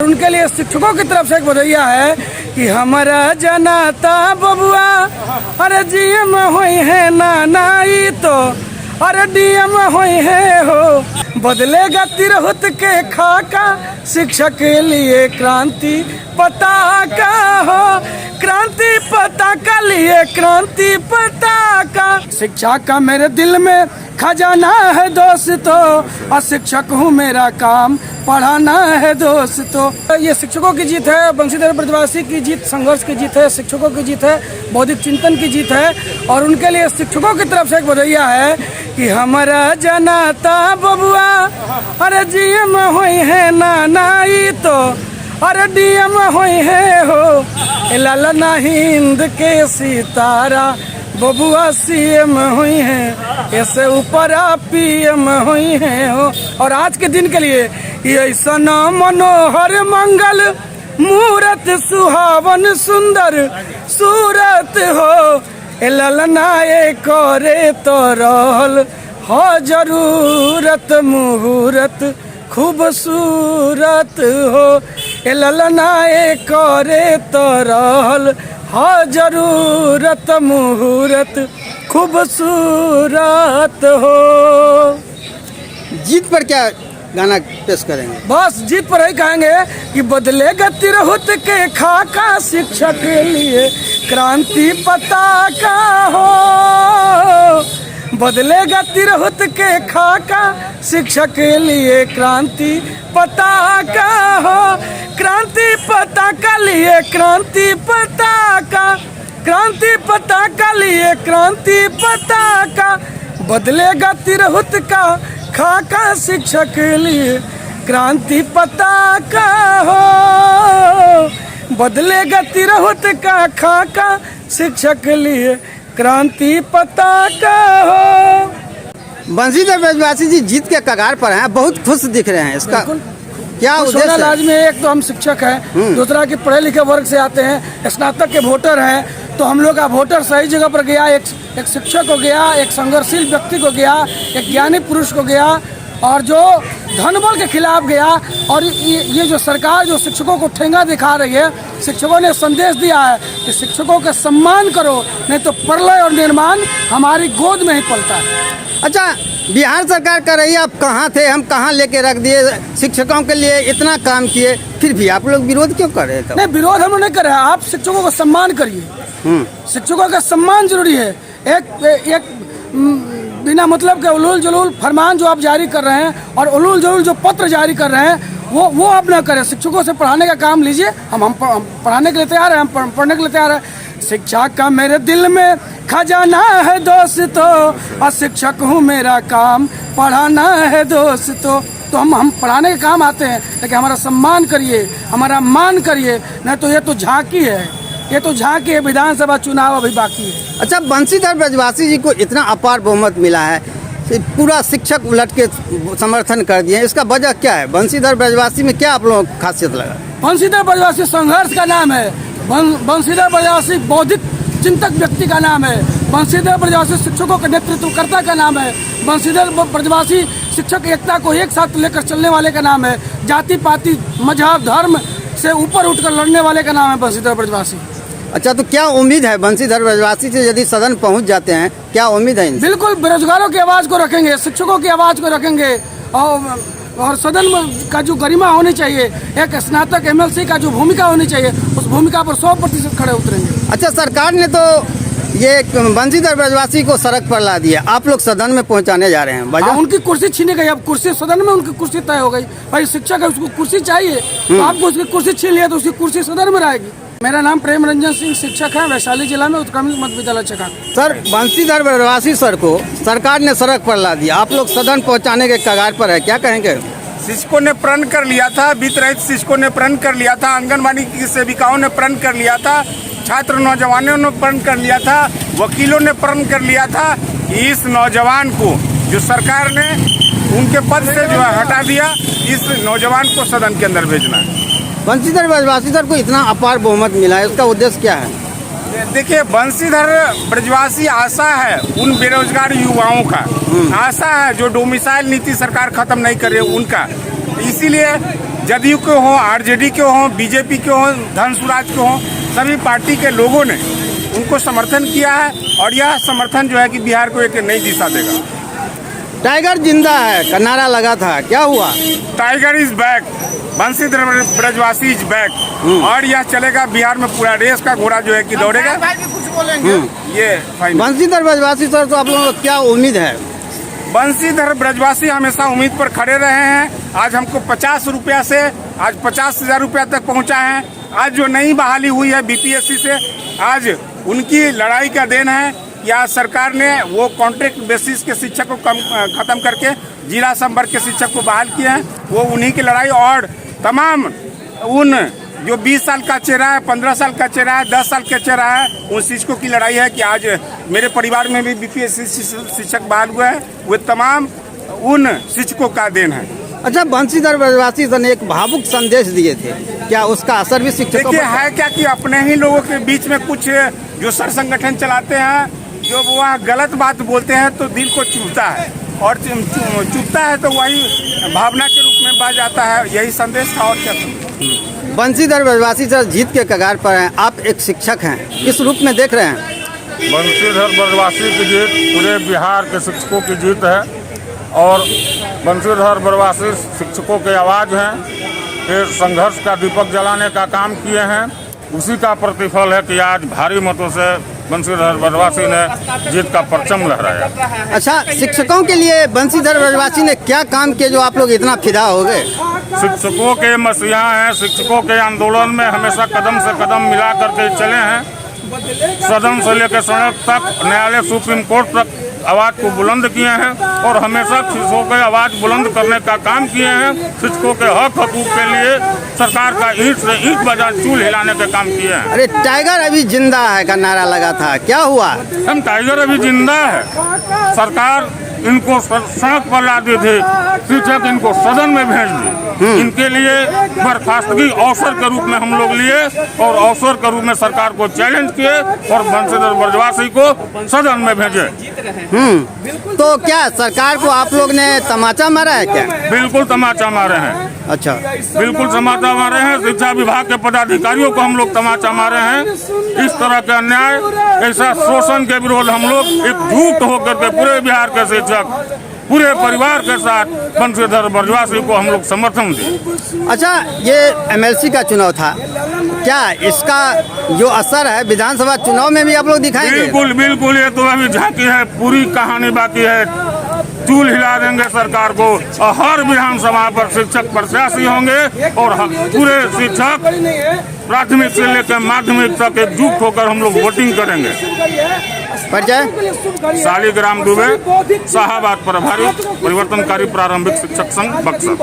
उनके लिए शिक्षकों की तरफ से एक बधाइया है कि हमारा जनाता बबुआ अरे जीएम होई है नानाई तो अरे डीएम होई है हो। बदलेगा तिरहुत के खाका शिक्षक के लिए क्रांति पताका हो। क्रांति पताका लिए क्रांति पताका। शिक्षा का मेरे दिल में खजाना है दोस्तों और शिक्षक हूँ मेरा काम पढ़ाना है दोस्तों। ये शिक्षकों की जीत है, बंशीधर ब्रजवासी की जीत, संघर्ष की जीत है, शिक्षकों की जीत है, बौद्धिक चिंतन की जीत है। और उनके लिए शिक्षकों की तरफ से एक बधाइया है कि हमारा जनाता बबुआ अरे जीएम होई है नानाई तो अरे डीएम होई है हो। लालना हिंद के सितारा बबुआ सीएम हुई हैं, ऐसे ऊपर पीएम हुई हैं हो। और आज के दिन के लिए ऐसा मनोहर मंगल मूरत सुहावन सुंदर सूरत हो। ललना करे तो रहल हो जरूरत मुहूर्त खूबसूरत हो। ललना करे तो रहल हाँ जरूरत मुहूर्त खूबसूरत हो। जीत पर क्या गाना पेश करेंगे? बस जीत पर ही कहेंगे कि बदलेगा तिरहुत के खाका शिक्षक के लिए क्रांति पताका हो। बदलेगा तिरहुत के खाका शिक्षक के लिए क्रांति पताका हो। क्रांति पताका लिए क्रांति पताका, क्रांति पताका लिए क्रांति पताका। बदलेगा तिरहुत का खाका शिक्षक के लिए क्रांति पताका हो। बदलेगा तिरहुत का खाका शिक्षक के लिए क्रांति पताका हो। बंशीधर ब्रजवासी जी जीत के कगार पर हैं, बहुत खुश दिख रहे हैं। इसका क्या उद्देश्य है? आज में एक तो हम शिक्षक हैं, दूसरा कि पढ़े लिखे वर्ग से आते हैं, स्नातक के वोटर हैं, तो हम लोग का वोटर सही जगह पर गया। एक शिक्षक को गया, एक संघर्षशील व्यक्ति को गया, एक ज्ञानी पुरुष को गया और जो धनबल के खिलाफ गया। और ये जो सरकार जो शिक्षकों को ठेंगा दिखा रही है, शिक्षकों ने संदेश दिया है कि शिक्षकों का सम्मान करो, नहीं तो प्रलय और निर्माण हमारी गोद में ही पलता है। अच्छा, बिहार सरकार कर रही है, आप कहाँ थे, हम कहाँ लेके रख दिए, शिक्षकों के लिए इतना काम किए, फिर भी आप लोग विरोध क्यों कर रहे थे? नहीं, विरोध हम नहीं कर रहे हैं। आप शिक्षकों का सम्मान करिए। शिक्षकों का सम्मान जरूरी है। एक बिना मतलब के उलूल जुलूल फरमान जो आप जारी कर रहे हैं और उलूल जुलूल जो पत्र जारी कर रहे हैं वो आप ना करें। शिक्षकों से पढ़ाने का काम लीजिए। हम पढ़ाने के लिए तैयार हैं, हम पढ़ने के लिए तैयार हैं। शिक्षा का मेरे दिल में खजाना है दोस्तों और शिक्षक हूँ मेरा काम पढ़ाना है दोस्तों। तो हम पढ़ाने के काम आते हैं, लेकिन हमारा सम्मान करिए, हमारा मान करिए, नहीं तो ये तो झांकी है, ये तो झांकी है। विधानसभा चुनाव अभी बाकी है। अच्छा, बंशीधर ब्रजवासी जी को इतना अपार बहुमत मिला है, पूरा शिक्षक उलट के समर्थन कर दिए, इसका वजह क्या है? बंशीधर ब्रजवासी में क्या आप लोगों को खासियत लगा? बंशीधर ब्रजवासी संघर्ष का नाम है। बंशीधर ब्रजवासी बौद्धिक चिंतक व्यक्ति का नाम है। बंशीधर ब्रजवासी शिक्षकों के नेतृत्वकर्ता का नाम है। बंशीधर ब्रजवासी शिक्षक एकता को एक साथ लेकर चलने वाले का नाम है। जाति पाति मजहब धर्म से ऊपर उठकर लड़ने वाले का नाम है बंशीधर ब्रजवासी। अच्छा, तो क्या उम्मीद है बंशीधर ब्रजवासी से यदि सदन पहुंच जाते हैं, क्या उम्मीद है इनसे? बिल्कुल, बेरोजगारों की आवाज़ को रखेंगे, शिक्षकों की आवाज़ को रखेंगे और सदन का जो गरिमा होनी चाहिए, एक स्नातक एमएलसी का जो भूमिका होनी चाहिए, उस भूमिका पर 100% खड़े उतरेंगे। अच्छा, सरकार ने तो ये बंशीधर ब्रजवासी को सड़क पर ला दिया, आप लोग सदन में पहुंचाने जा रहे हैं, वजह? उनकी कुर्सी छीनी गई। अब कुर्सी सदन में उनकी कुर्सी तय हो गई। भाई शिक्षक है, उसको कुर्सी चाहिए, तो आपको उसकी कुर्सी छीन लिया तो उसकी कुर्सी सदन में रहेगी। मेरा नाम प्रेम रंजन सिंह, शिक्षक है, वैशाली जिला में उत्क्रमित मध्य विद्यालय चका। सर, बंशीधर ब्रजवासी सर को सरकार ने सड़क पर ला दिया, आप लोग सदन पहुंचाने के कगार पर है, क्या कहेंगे? शिक्षकों ने प्रण कर लिया था, वित्त रहित शिक्षकों ने प्रण कर लिया था, आंगनबाड़ी की सेविकाओं ने प्रण कर लिया था, छात्र नौजवानों ने प्रण कर लिया था, वकीलों ने प्रण कर लिया था। इस नौजवान को जो सरकार ने उनके पद से जो हटा दिया, इस नौजवान को सदन के अंदर भेजना है। बंशीधर ब्रजवासी सर को इतना अपार बहुमत मिला है, इसका उद्देश्य क्या है? देखिए, बंशीधर ब्रजवासी आशा है उन बेरोजगार युवाओं का, आशा है जो डोमिसाइल नीति सरकार खत्म नहीं कर रही उनका। इसीलिए जदयू के हों, आरजेडी के हों, बीजेपी के हों, धनसुराज के हों, सभी पार्टी के लोगों ने उनको समर्थन किया है और यह समर्थन जो है कि बिहार को एक नई दिशा देगा। टाइगर जिंदा है का नारा लगा था, क्या हुआ? Tiger is back, Banshidhar Brajwasi is back और यह चलेगा बिहार में, पूरा रेस का घोड़ा जो है कि दौड़ेगा। ये फाइनल। बंशीधर ब्रजवासी सर, तो आप लोगों को क्या उम्मीद है? बंशीधर ब्रजवासी हमेशा उम्मीद पर खड़े रहे हैं। आज हमको 50 रुपया से आज 50,000 रुपया तक पहुंचा है। आज जो नई बहाली हुई है बीपीएससी से, आज उनकी लड़ाई का देन है। या सरकार ने वो कॉन्ट्रैक्ट बेसिस के शिक्षक को खत्म करके जिला संवर्ग के शिक्षक को बहाल किए हैं, वो उन्हीं की लड़ाई। और तमाम उन जो 20 साल का चेहरा है, 15 साल का चेहरा है, 10 साल का चेहरा है, उन शिक्षकों की लड़ाई है कि आज मेरे परिवार में भी बीपीएससी शिक्षक बहाल हुए हैं। वे तमाम उन शिक्षकों का देन है। अच्छा, बंशीधर ब्रजवासी सर ने एक भावुक संदेश दिए थे, क्या उसका असर भी शिक्षकों देखिए पर? है क्या कि अपने ही लोगों के बीच में कुछ जो सर संगठन चलाते हैं, जो वह गलत बात बोलते हैं तो दिल को चुभता है और चुभता है तो वही भावना के रूप में बह जाता है। यही संदेश था और क्या था। बंशीधर ब्रजवासी सर जीत के कगार पर हैं, आप एक शिक्षक हैं, किस रूप में देख रहे हैं? बंशीधर ब्रजवासी की जीत पूरे बिहार के शिक्षकों की जीत है और बंशीधर ब्रजवासी शिक्षकों के आवाज़ हैं। ये संघर्ष का दीपक जलाने का काम किए हैं, उसी का प्रतिफल है कि आज भारी मतों से बंशीधर ब्रजवासी ने जीत का परचम लहराया। अच्छा, शिक्षकों के लिए बंशीधर ब्रजवासी ने क्या काम किए जो आप लोग इतना फिदा हो गए? शिक्षकों के मसीहा हैं, शिक्षकों के आंदोलन में हमेशा कदम से कदम मिला करके चले हैं। सदन से लेकर सड़क तक, न्यायालय, सुप्रीम कोर्ट तक आवाज़ को बुलंद किए हैं और हमेशा शिक्षकों के आवाज़ बुलंद करने का काम किए हैं। शिक्षकों के हक हकूक के लिए सरकार का ईंट से ईंट बजा चूल हिलाने का काम किए हैं। अरे टाइगर अभी जिंदा है का नारा लगा था, क्या हुआ? हम टाइगर अभी जिंदा है। सरकार इनको सड़क पर ला दी थी, शिक्षक इनको सदन में भेज दी। इनके लिए बर्खास्तगी अवसर के रूप में हम लोग लिए और अवसर के रूप में सरकार को चैलेंज किए और बंशीधर ब्रजवासी को सदन में भेजे। तो क्या सरकार को आप लोग ने तमाचा मारा है क्या? बिल्कुल तमाचा मारे हैं। अच्छा, बिल्कुल तमाचा मारे हैं। शिक्षा विभाग के पदाधिकारियों को हम लोग तमाचा मारे हैं। इस तरह के अन्याय, ऐसा शोषण के विरोध हम लोग एकजुट होकर के पूरे बिहार के शिक्षक पूरे परिवार के साथ बंशीधर ब्रजवासी को हम लोग समर्थन दिए। अच्छा, ये एमएलसी का चुनाव था, क्या इसका जो असर है विधानसभा चुनाव में भी आप लोग दिखाएंगे? बिल्कुल बिल्कुल, ये तो अभी झांकी है, पूरी कहानी बाकी है। चूल हिला देंगे सरकार को और हर विधानसभा पर शिक्षक प्रत्याशी होंगे और पूरे शिक्षक प्राथमिक से लेकर माध्यमिक तक एकजुट होकर हम लोग वोटिंग करेंगे। परिचय? शालिग्राम दुबे, शाहाबाद प्रभारी, परिवर्तनकारी प्रारंभिक शिक्षक संघ बक्सर।